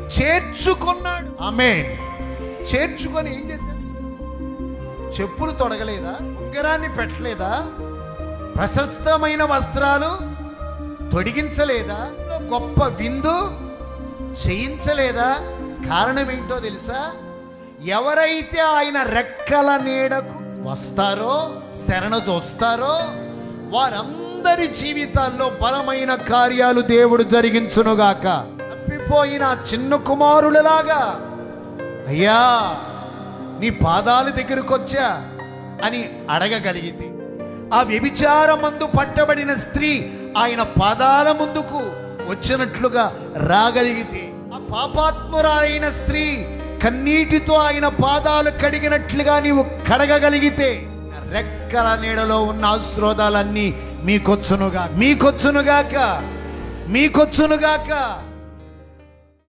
చేర్చుకున్నాడు. ఆమేన్. చేర్చుకొని ఏం చేశాడు? చెప్పులు తొడగలేదా? ఉంగరాన్ని పెట్టలేదా? ప్రశస్తమైన వస్త్రాలు తొడిగించలేదా? గొప్ప విందు చేయించలేదా? కారణం ఏంటో తెలుసా? ఎవరైతే ఆయన రెక్కల నీడకు వస్తారో, శరణు చూస్తారో, వారందరి జీవితాల్లో బలమైన కార్యాలు దేవుడు జరిగించునుగాక. తప్పిపోయిన చిన్న కుమారులలాగా, అయ్యా నీ పాదాల దగ్గరకు వచ్చా అని అడగగలిగితే, ఆ వ్యభిచారమందు పట్టబడిన స్త్రీ ఆయన పాదాల ముందుకు వచ్చినట్లుగా రాగలిగితే, ఆ పాపాత్మురాలైన స్త్రీ కన్నీటితో ఆయన పాదాలు కడిగినట్లుగా నీవు కడగగలిగితే, రెక్కల నీడలో ఉన్న ఆశీర్వాదాలన్నీ మీకొచ్చునుగాక, మీకొచ్చునుగాక, మీకొచ్చునుగాక.